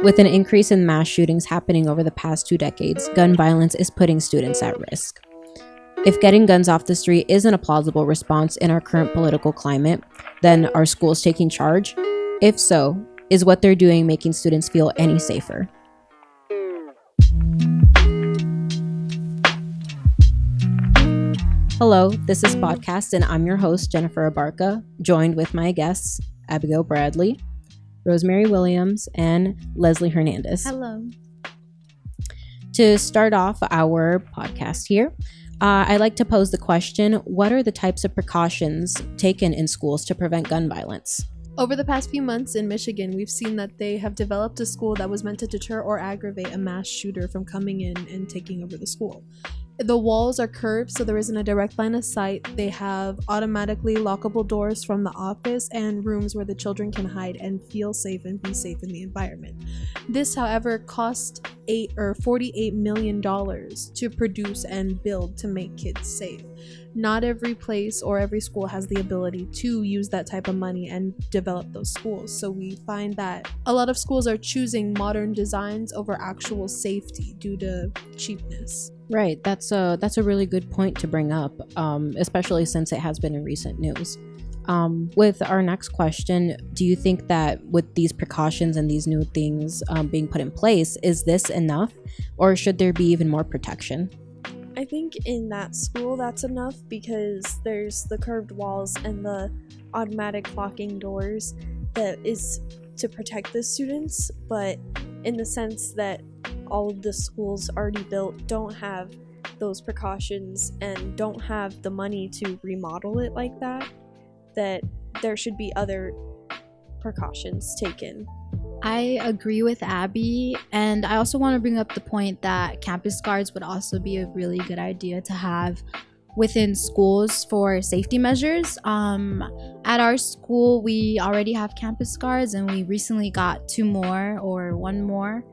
With an increase in mass shootings happening over the past 2 decades, gun violence is putting students at risk. If getting guns off the street isn't a plausible response in our current political climate, then are schools taking charge? If so, is what they're doing making students feel any safer? Hello, this is Podcast, and I'm your host, Jennifer Abarca, joined with my guests, Abigail Bradley, Rosemary Williams, and Leslie Hernandez. Hello. To start off our podcast here, I'd like to pose the question, what are the types of precautions taken in schools to prevent gun violence? Over the past few months in Michigan, we've seen that they have developed a school that was meant to deter or aggravate a mass shooter from coming in and taking over the school. The walls are curved, so there isn't a direct line of sight. They have automatically lockable doors from the office and rooms where the children can hide and feel safe and be safe in the environment. This, however, cost $48 million to produce and build to make kids safe. Not every place or every school has the ability to use that type of money and develop those schools. So we find that a lot of schools are choosing modern designs over actual safety due to cheapness. Right, that's a really good point to bring up, especially since it has been in recent news. With our next question, do you think that with these precautions and these new things being put in place, is this enough, or should there be even more protection? I think in that school that's enough because there's the curved walls and the automatic locking doors that is to protect the students, but in the sense that all of the schools already built don't have those precautions and don't have the money to remodel it like that there should be other precautions taken. I agree with Abby, and I also want to bring up the point that campus guards would also be a really good idea to have within schools for safety measures. At our school, we already have campus guards, and we recently got one more.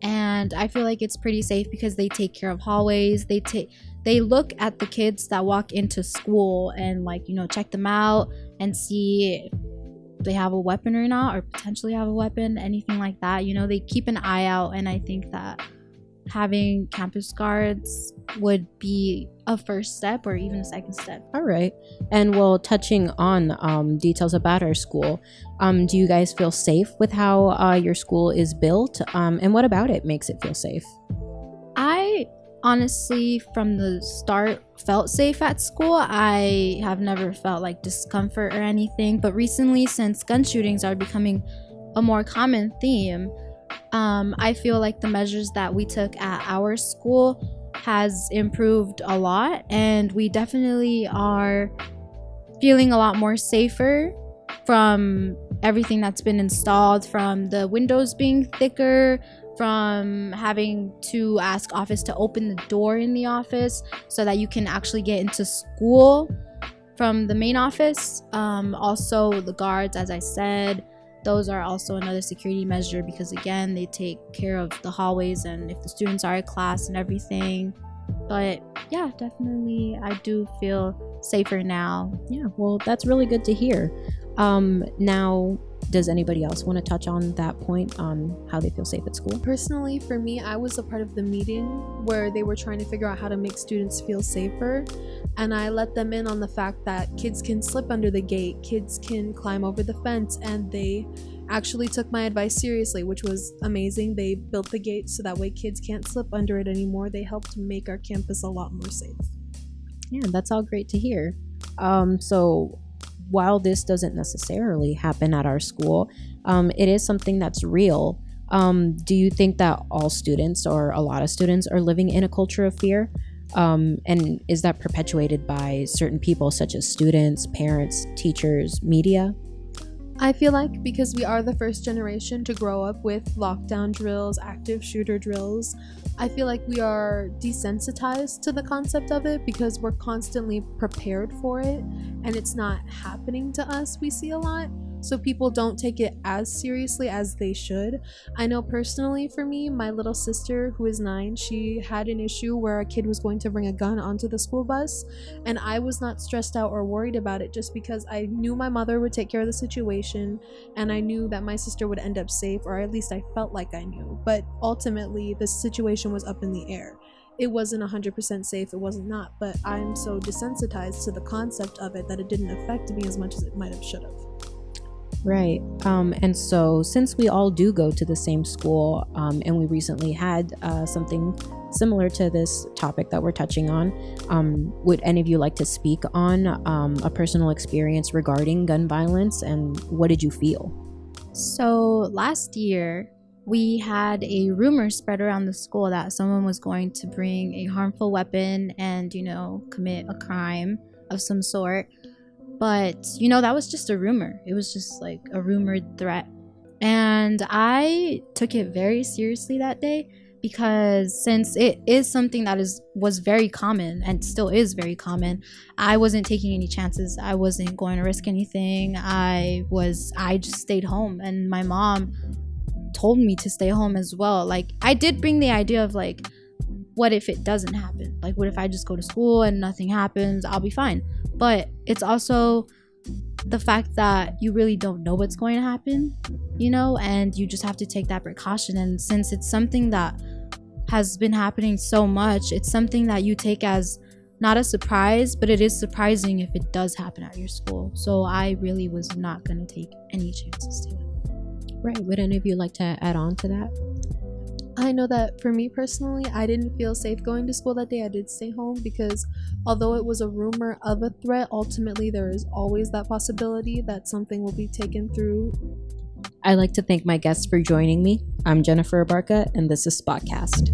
And I feel like it's pretty safe because they take care of hallways. They look at the kids that walk into school and check them out and see if they have a weapon or not, or potentially have a weapon, anything like that. They keep an eye out, and I think that having campus guards would be a first step or even a second step. All right. And well, touching on details about our school, do you guys feel safe with how your school is built? And what about it makes it feel safe? I honestly, from the start, felt safe at school. I have never felt like discomfort or anything, but recently, since gun shootings are becoming a more common theme, I feel like the measures that we took at our school has improved a lot, and we definitely are feeling a lot more safer from everything that's been installed, from the windows being thicker, from having to ask office to open the door in the office so that you can actually get into school from the main office. Also the guards, as I said, those are also another security measure because again, they take care of the hallways and if the students are at class and everything. But yeah, definitely I do feel safer now. Yeah, well, that's really good to hear. Now, does anybody else want to touch on that point on how they feel safe at school? Personally, for me, I was a part of the meeting where they were trying to figure out how to make students feel safer, and I let them in on the fact that kids can slip under the gate, kids can climb over the fence, and they actually took my advice seriously, which was amazing. They built the gate so that way kids can't slip under it anymore. They helped make our campus a lot more safe. Yeah, that's all great to hear. So while this doesn't necessarily happen at our school, it is something that's real. Do you think that all students or a lot of students are living in a culture of fear? And is that perpetuated by certain people such as students, parents, teachers, media? I feel like because we are the first generation to grow up with lockdown drills, active shooter drills, I feel like we are desensitized to the concept of it because we're constantly prepared for it and it's not happening to us, we see a lot. so people don't take it as seriously as they should. I know personally for me, my little sister who is 9, she had an issue where a kid was going to bring a gun onto the school bus, and I was not stressed out or worried about it just because I knew my mother would take care of the situation, and I knew that my sister would end up safe, or at least I felt like I knew. But ultimately the situation was up in the air. It wasn't 100% safe, it wasn't not, but I'm so desensitized to the concept of it that it didn't affect me as much as it might have should have. Right. And so since we all do go to the same school, and we recently had something similar to this topic that we're touching on, would any of you like to speak on a personal experience regarding gun violence, and what did you feel? So last year, we had a rumor spread around the school that someone was going to bring a harmful weapon and, commit a crime of some sort. But, that was just a rumor. It was just like a rumored threat. And I took it very seriously that day because since it is something that was very common and still is very common, I wasn't taking any chances. I wasn't going to risk anything. I just stayed home, and my mom told me to stay home as well. Like, I did bring the idea of like, what if it doesn't happen? Like, what if I just go to school and nothing happens? I'll be fine. But it's also the fact that you really don't know what's going to happen, and you just have to take that precaution. And since it's something that has been happening so much, it's something that you take as not a surprise, but it is surprising if it does happen at your school. So I really was not going to take any chances to it. Right. Would any of you like to add on to that? I know that for me personally, I didn't feel safe going to school that day. I did stay home because although it was a rumor of a threat, ultimately there is always that possibility that something will be taken through. I'd like to thank my guests for joining me. I'm Jennifer Abarca, and this is Spotcast.